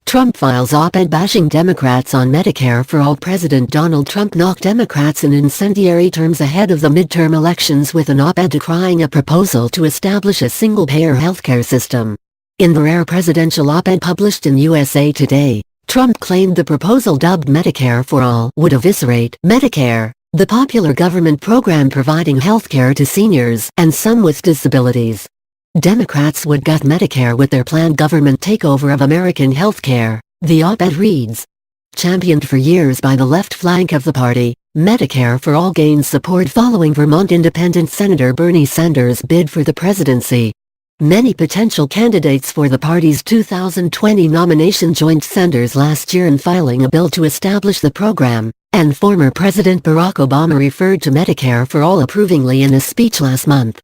Trump files op-ed bashing Democrats on Medicare for All. President Donald Trump knocked Democrats in incendiary terms ahead of the midterm elections with an op-ed decrying a proposal to establish a single-payer healthcare system. In the rare presidential op-ed published in USA Today, Trump claimed the proposal, dubbed Medicare for All, would eviscerate Medicare, the popular government program providing healthcare to seniors and some with disabilities. Democrats would gut Medicare with their planned government takeover of American healthcare, the op-ed reads. Championed for years by the left flank of the party, Medicare for All gained support following Vermont Independent Senator Bernie Sanders' bid for the presidency. Many potential candidates for the party's 2020 nomination joined Sanders last year in filing a bill to establish the program, and former President Barack Obama referred to Medicare for All approvingly in a speech last month.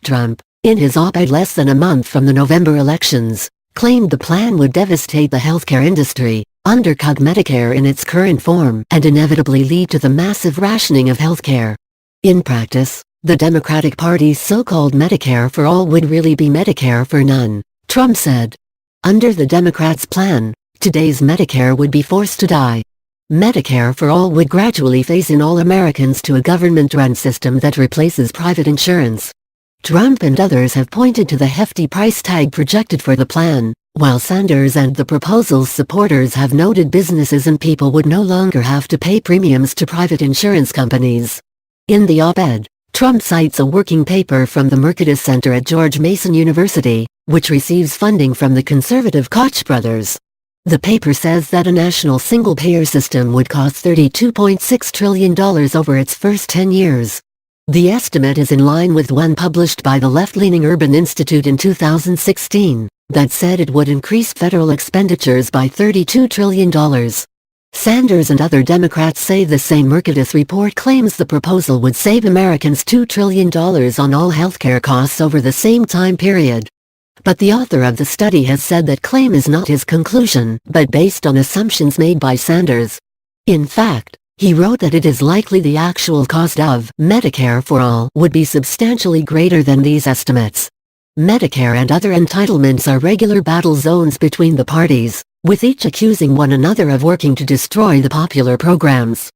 Trump, in his op-ed less than a month from the November elections, claimed the plan would devastate the healthcare industry, undercut Medicare in its current form, and inevitably lead to the massive rationing of healthcare. In practice, the Democratic Party's so-called Medicare for All would really be Medicare for none, Trump said. Under the Democrats' plan, today's Medicare would be forced to die. Medicare for All would gradually phase in all Americans to a government-run system that replaces private insurance. Trump and others have pointed to the hefty price tag projected for the plan, while Sanders and the proposal's supporters have noted businesses and people would no longer have to pay premiums to private insurance companies. In the op-ed, Trump cites a working paper from the Mercatus Center at George Mason University, which receives funding from the conservative Koch brothers. The paper says that a national single-payer system would cost $32.6 trillion over its first 10 years. The estimate is in line with one published by the left-leaning Urban Institute in 2016, that said it would increase federal expenditures by $32 trillion. Sanders and other Democrats say the same Mercatus report claims the proposal would save Americans $2 trillion on all healthcare costs over the same time period. But the author of the study has said that claim is not his conclusion, but based on assumptions made by Sanders. In fact, he wrote that it is likely the actual cost of Medicare for All would be substantially greater than these estimates. Medicare and other entitlements are regular battle zones between the parties, with each accusing one another of working to destroy the popular programs.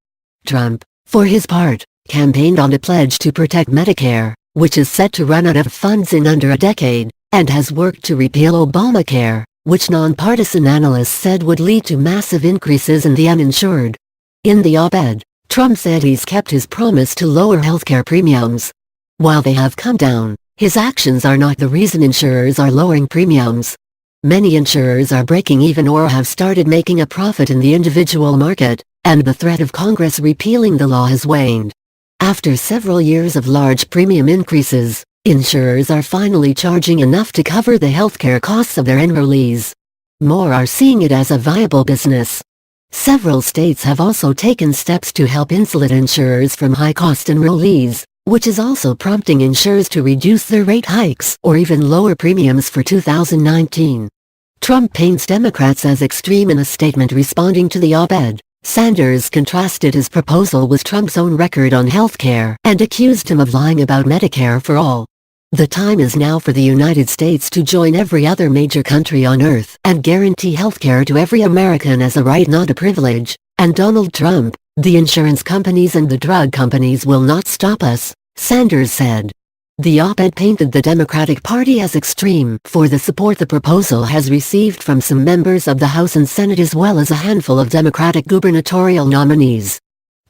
Trump, for his part, campaigned on a pledge to protect Medicare, which is set to run out of funds in under a decade, and has worked to repeal Obamacare, which nonpartisan analysts said would lead to massive increases in the uninsured. In the op-ed, Trump said he's kept his promise to lower healthcare premiums. While they have come down, his actions are not the reason insurers are lowering premiums. Many insurers are breaking even or have started making a profit in the individual market, and the threat of Congress repealing the law has waned. After several years of large premium increases, insurers are finally charging enough to cover the healthcare costs of their enrollees. More are seeing it as a viable business. Several states have also taken steps to help insulate insurers from high-cost enrollees, which is also prompting insurers to reduce their rate hikes or even lower premiums for 2019. Trump paints Democrats as extreme in a statement responding to the op-ed. Sanders contrasted his proposal with Trump's own record on health care and accused him of lying about Medicare for All. The time is now for the United States to join every other major country on earth and guarantee health care to every American as a right, not a privilege, and Donald Trump, the insurance companies and the drug companies will not stop us, Sanders said. The op-ed painted the Democratic Party as extreme for the support the proposal has received from some members of the House and Senate as well as a handful of Democratic gubernatorial nominees.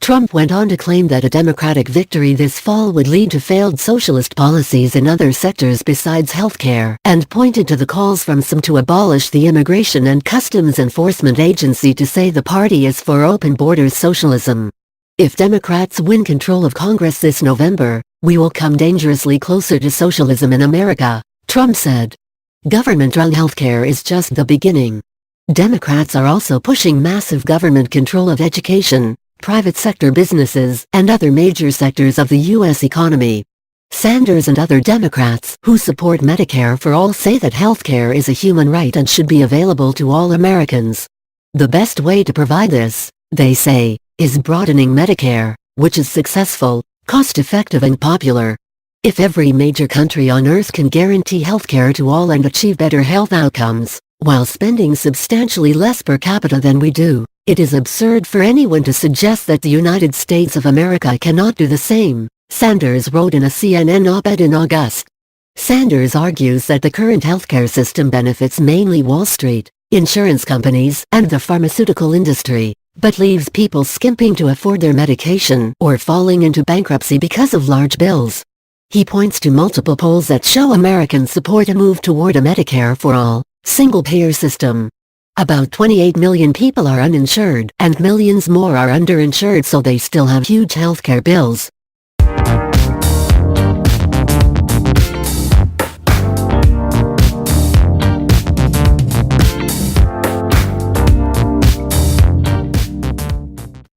Trump went on to claim that a Democratic victory this fall would lead to failed socialist policies in other sectors besides healthcare, and pointed to the calls from some to abolish the Immigration and Customs Enforcement Agency to say the party is for open borders socialism. If Democrats win control of Congress this November, we will come dangerously closer to socialism in America, Trump said. Government-run healthcare is just the beginning. Democrats are also pushing massive government control of education, private sector businesses, and other major sectors of the U.S. economy. Sanders and other Democrats who support Medicare for All say that healthcare is a human right and should be available to all Americans. The best way to provide this, they say, is broadening Medicare, which is successful, cost-effective and popular. If every major country on earth can guarantee healthcare to all and achieve better health outcomes, while spending substantially less per capita than we do. It is absurd for anyone to suggest that the United States of America cannot do the same, Sanders wrote in a CNN op-ed in August. Sanders argues that the current healthcare system benefits mainly Wall Street, insurance companies, and the pharmaceutical industry, but leaves people skimping to afford their medication or falling into bankruptcy because of large bills. He points to multiple polls that show Americans support a move toward a Medicare for all, single-payer system. About 28 million people are uninsured, and millions more are underinsured, so they still have huge healthcare bills.